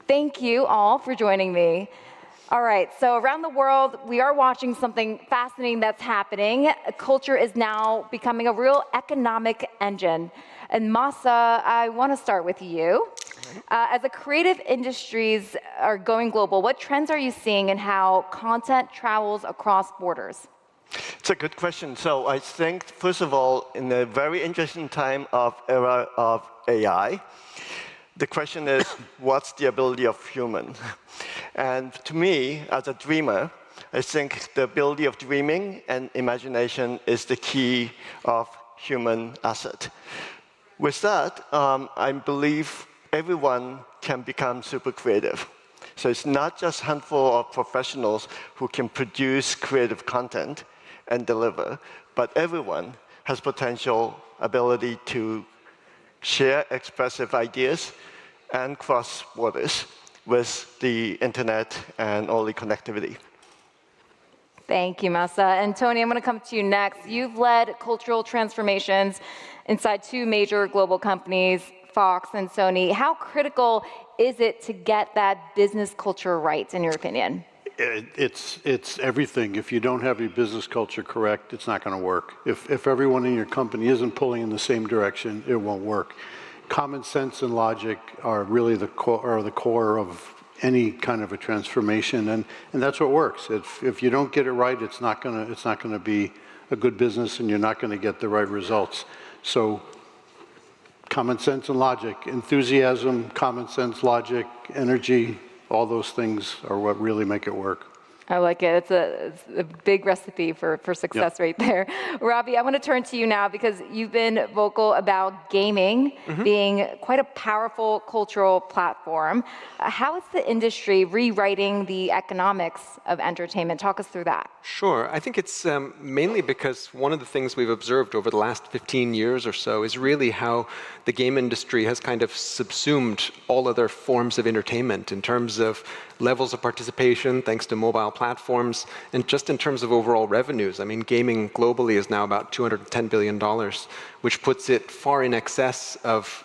Thank you all for joining me. All right, so around the world, we are watching something fascinating that's happening. Culture is now becoming a real economic engine. And Masa, I want to start with you. As the creative industries are going global, what trends are you seeing in how content travels across borders? It's a good question. So I think, first of all, in a very interesting era of AI, the question is, what's the ability of human? And to me, as a dreamer, I think the ability of dreaming and imagination is the key of human asset. With that, I believe everyone can become super creative. So it's not just a handful of professionals who can produce creative content and deliver, but everyone has potential ability to share expressive ideas and cross borders with the internet and all the connectivity. Thank you, Masa. And Tony, I'm going to come to you next. You've led cultural transformations inside two major global companies, Fox and Sony. How critical is it to get that business culture right, in your opinion? It's everything. If you don't have your business culture correct, it's not going to work. If everyone in your company isn't pulling in the same direction, it won't work. Common sense and logic are really the core of any kind of a transformation, and that's what works. If you don't get it right, it's not going to be a good business, and you're not going to get the right results. So, common sense and logic, enthusiasm, common sense, logic, energy, all those things are what really make it work. I like it. It's a big recipe for success right there. Robby, I want to turn to you now because you've been vocal about gaming being quite a powerful cultural platform. How is the industry rewriting the economics of entertainment? Talk us through that. Sure. I think it's mainly because one of the things we've observed over the last 15 years or so is really how the game industry has kind of subsumed all other forms of entertainment in terms of levels of participation, thanks to mobile platforms, and just in terms of overall revenues. I mean, gaming globally is now about $210 billion, which puts it far in excess of,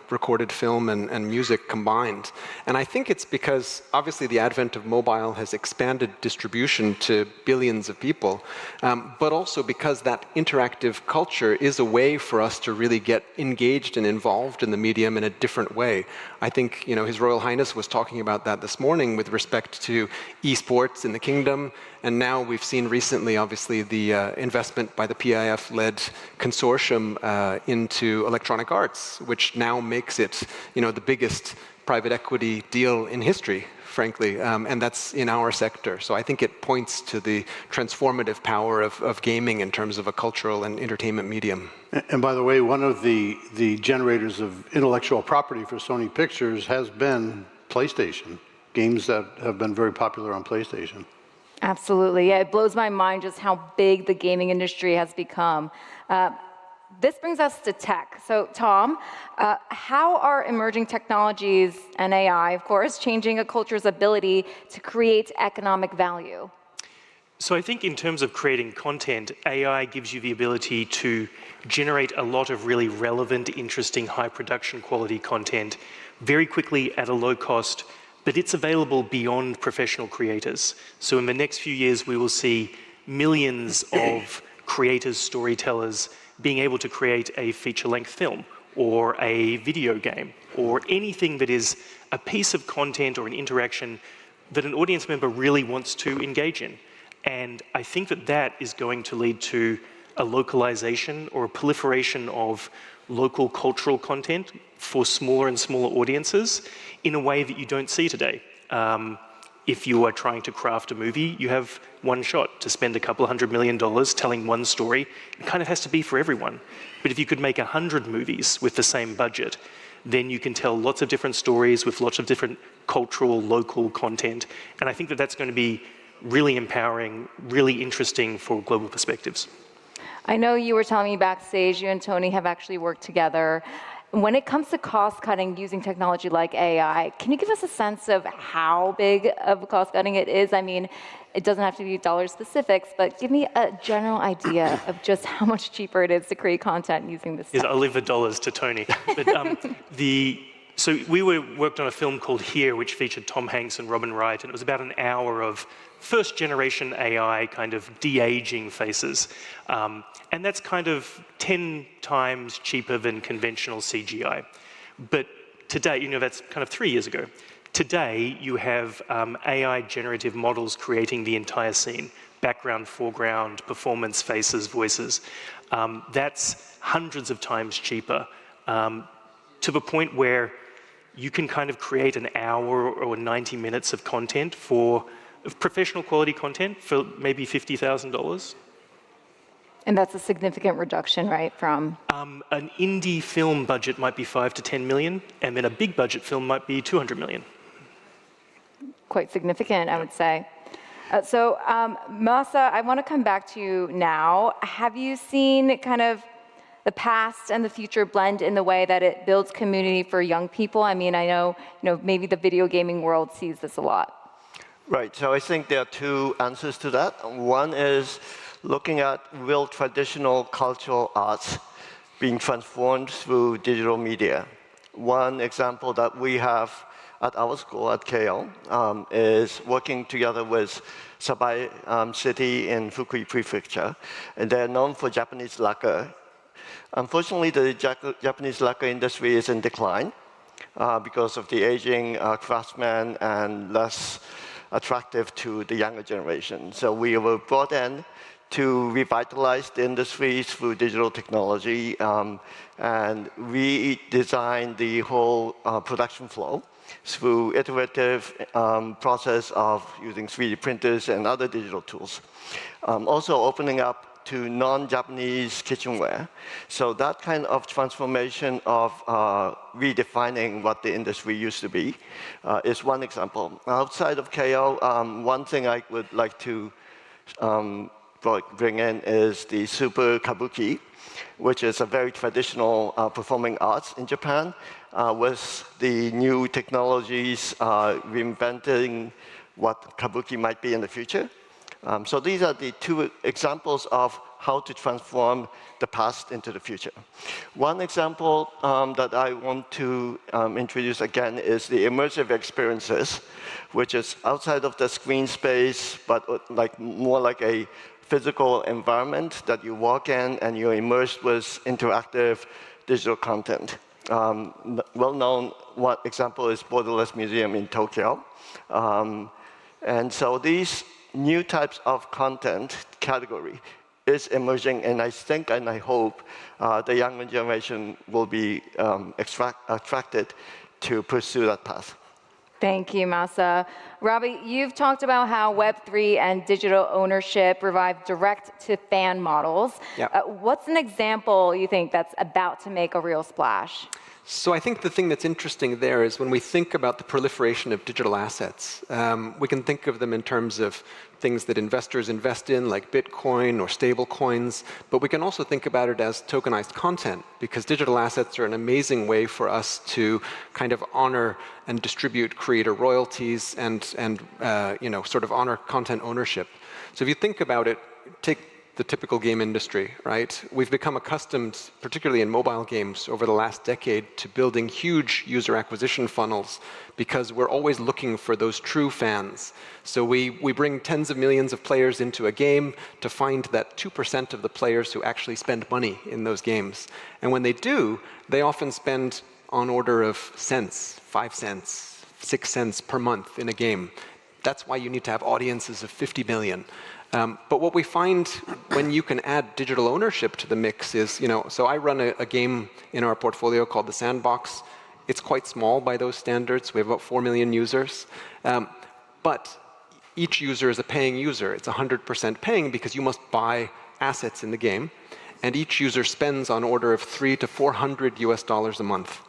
recorded film and music combined. And I think it's because, obviously, the advent of mobile has expanded distribution to billions of people, but also because that interactive culture is a way for us to really get engaged and involved in the medium in a different way. I think, His Royal Highness was talking about that this morning with respect to esports in the kingdom, and now we've seen recently, obviously, the investment by the PIF-led consortium into electronic arts, which now makes it, the biggest private equity deal in history, frankly, and that's in our sector. So I think it points to the transformative power of gaming in terms of a cultural and entertainment medium. And by the way, one of the generators of intellectual property for Sony Pictures has been PlayStation, games that have been very popular on PlayStation. Absolutely. Yeah, it blows my mind just how big the gaming industry has become. This brings us to tech. So, Tom, how are emerging technologies and AI, of course, changing a culture's ability to create economic value? So I think in terms of creating content, AI gives you the ability to generate a lot of really relevant, interesting, high production quality content very quickly at a low cost, but it's available beyond professional creators. So in the next few years, we will see millions of creators, storytellers, being able to create a feature-length film or a video game or anything that is a piece of content or an interaction that an audience member really wants to engage in. And I think that is going to lead to a localization or a proliferation of local cultural content for smaller and smaller audiences in a way that you don't see today. If you are trying to craft a movie, you have one shot to spend a couple $100 million telling one story. It kind of has to be for everyone. But if you could make 100 movies with the same budget, then you can tell lots of different stories with lots of different cultural, local content. And I think that's going to be really empowering, really interesting for global perspectives. I know you were telling me backstage, you and Tony have actually worked together. When it comes to cost cutting using technology like AI, can you give us a sense of how big of cost cutting it is? I mean, it doesn't have to be dollar specifics, but give me a general idea of just how much cheaper it is to create content using this. Yes, I'll leave the dollars to Tony. But So we worked on a film called Here, which featured Tom Hanks and Robin Wright, and it was about an hour of first-generation AI kind of de-aging faces. And that's kind of 10 times cheaper than conventional CGI. But today, that's kind of 3 years ago. Today, you have AI generative models creating the entire scene. Background, foreground, performance, faces, voices. That's hundreds of times cheaper, to the point where you can kind of create an hour or 90 minutes of content of professional quality content for maybe $50,000. And that's a significant reduction, right, from? An indie film budget might be 5 to 10 million, and then a big budget film might be 200 million. Quite significant, I would say. Masa, I want to come back to you now. Have you seen kind of the past and the future blend in the way that it builds community for young people? I mean, I know, maybe the video gaming world sees this a lot. Right, so I think there are two answers to that. One is looking at real traditional cultural arts being transformed through digital media. One example that we have at our school, at Keio, is working together with Sabai City in Fukui Prefecture. And they're known for Japanese lacquer. Unfortunately, the Japanese lacquer industry is in decline because of the aging craftsmen and less attractive to the younger generation. So we were brought in to revitalize the industry through digital technology and redesign the whole production flow through iterative process of using 3D printers and other digital tools. Also opening up to non-Japanese kitchenware. So that kind of transformation of redefining what the industry used to be is one example. Outside of Keio, one thing I would like to bring in is the Super Kabuki, which is a very traditional performing arts in Japan, with the new technologies reinventing what Kabuki might be in the future. So these are the two examples of how to transform the past into the future. One example that I want to introduce again is the immersive experiences, which is outside of the screen space, but more like a physical environment that you walk in and you're immersed with interactive digital content. Well-known example is Borderless Museum in Tokyo. And so these new types of content category is emerging, and I think and I hope the younger generation will be attracted to pursue that path. Thank you, Masa. Robby, you've talked about how Web3 and digital ownership revive direct-to-fan models. Yep. What's an example you think that's about to make a real splash? So I think the thing that's interesting there is when we think about the proliferation of digital assets, we can think of them in terms of things that investors invest in, like Bitcoin or stable coins, but we can also think about it as tokenized content, because digital assets are an amazing way for us to kind of honor and distribute creator royalties and sort of honor content ownership. So if you think about it, take the typical game industry, right? We've become accustomed, particularly in mobile games over the last decade, to building huge user acquisition funnels because we're always looking for those true fans. So we bring tens of millions of players into a game to find that 2% of the players who actually spend money in those games. And when they do, they often spend on order of cents, 5 cents, 6 cents per month in a game. That's why you need to have audiences of 50 million. But what we find when you can add digital ownership to the mix is, so I run a game in our portfolio called The Sandbox. It's quite small by those standards. We have about 4 million users. But each user is a paying user. It's 100% paying because you must buy assets in the game. And each user spends on order of $300 to $400 a month.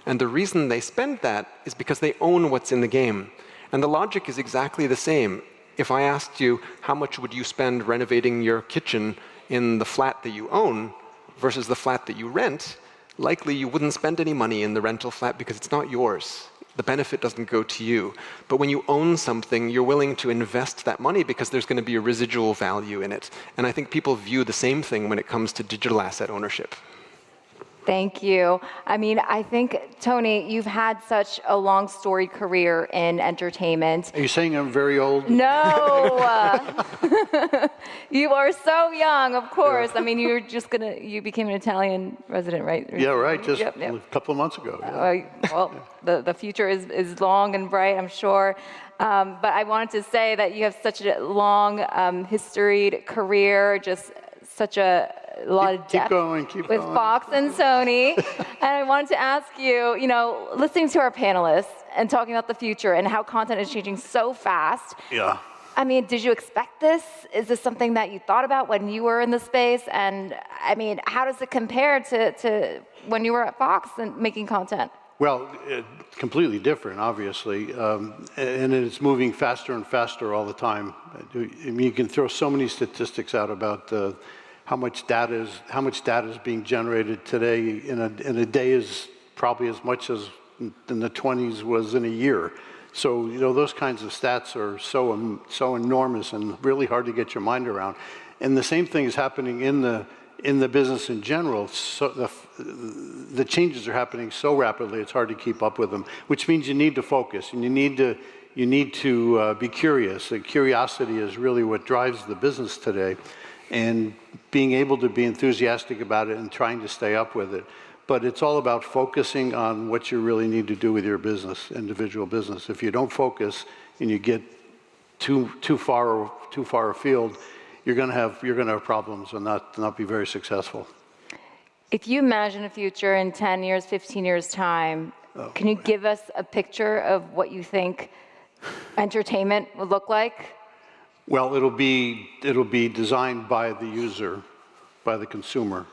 And the reason they spend that is because they own what's in the game. And the logic is exactly the same. If I asked you, how much would you spend renovating your kitchen in the flat that you own versus the flat that you rent, likely you wouldn't spend any money in the rental flat because it's not yours. The benefit doesn't go to you. But when you own something, you're willing to invest that money because there's going to be a residual value in it. And I think people view the same thing when it comes to digital asset ownership. Thank you. I mean, I think, Tony, you've had such a long storied career in entertainment. Are you saying I'm very old? No. You are so young, of course. I mean, you became an Italian resident, right? Yeah, right. Just Yep. a couple of months ago. Yeah. Well, the future is long and bright, I'm sure. But I wanted to say that you have such a long, historied career, just such a lot of depth Keep with going. Fox and Sony. And I wanted to ask you, listening to our panelists and talking about the future and how content is changing so fast. Yeah. I mean, did you expect this? Is this something that you thought about when you were in the space? And I mean, how does it compare to when you were at Fox and making content? Well, completely different, obviously, and it's moving faster and faster all the time. I mean, you can throw so many statistics out about how much data is being generated today in a day is probably as much as in the 20s was in a year. So those kinds of stats are so enormous and really hard to get your mind around. And the same thing is happening in the business in general. So the changes are happening so rapidly, it's hard to keep up with them, which means you need to focus and you need to be curious. The curiosity is really what drives the business today, and being able to be enthusiastic about it and trying to stay up with it. But it's all about focusing on what you really need to do with your business, individual business. If you don't focus and you get too far afield, you're going to have problems and not be very successful. If you imagine a future in 10 years, 15 years time, can you give us a picture of what you think entertainment would look like? Well, it'll be designed by the user, by the consumer.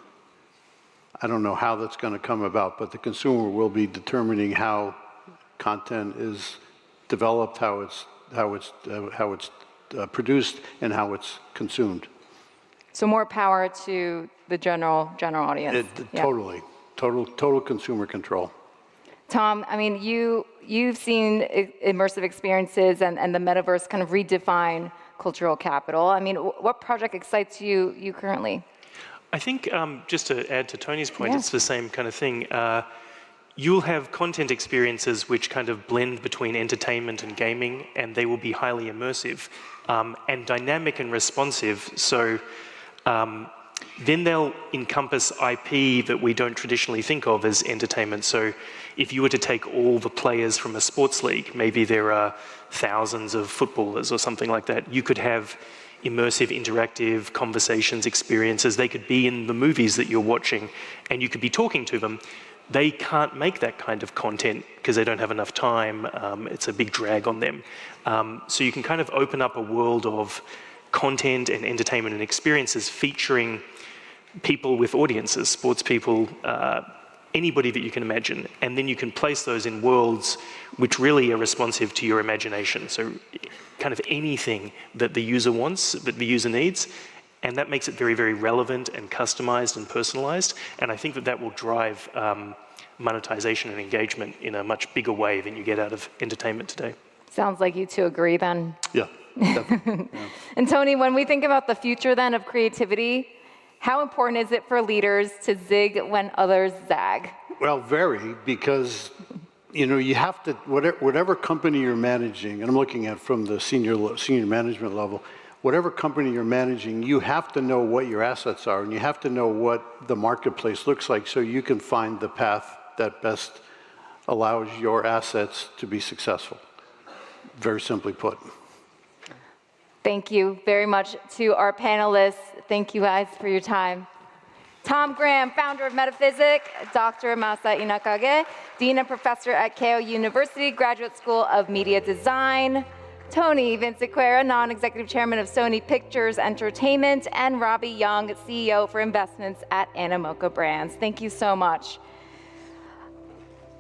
I don't know how that's going to come about, but the consumer will be determining how content is developed, how it's produced, and how it's consumed. So more power to the general audience. Totally, total consumer control. Tom, I mean, you've seen immersive experiences and the metaverse kind of redefine cultural capital. I mean, what project excites you currently? I think, just to add to Tony's point, it's the same kind of thing. You'll have content experiences which kind of blend between entertainment and gaming, and they will be highly immersive and dynamic and responsive. So then they'll encompass IP that we don't traditionally think of as entertainment. So if you were to take all the players from a sports league, maybe there are thousands of footballers or something like that, you could have immersive, interactive conversations, experiences. They could be in the movies that you're watching, and you could be talking to them. They can't make that kind of content because they don't have enough time. It's a big drag on them. So you can kind of open up a world of content and entertainment and experiences featuring people with audiences, sports people, anybody that you can imagine. And then you can place those in worlds which really are responsive to your imagination. So kind of anything that the user wants, that the user needs. And that makes it very, very relevant and customized and personalized. And I think that will drive monetization and engagement in a much bigger way than you get out of entertainment today. Sounds like you two agree then. Yeah, definitely. Yeah. And Tony, when we think about the future then of creativity, how important is it for leaders to zig when others zag? Well, very, because you have to, whatever company you're managing, and I'm looking at from the senior management level, whatever company you're managing, you have to know what your assets are, and you have to know what the marketplace looks like so you can find the path that best allows your assets to be successful. Very simply put. Thank you very much to our panelists. Thank you guys for your time. Tom Graham, founder of Metaphysic, Dr. Masa Inakage, Dean and Professor at Keio University, Graduate School of Media Design, Tony Vinciquerra, Non-Executive Chairman of Sony Pictures Entertainment, and Robby Young, CEO for Investments at Animoca Brands. Thank you so much.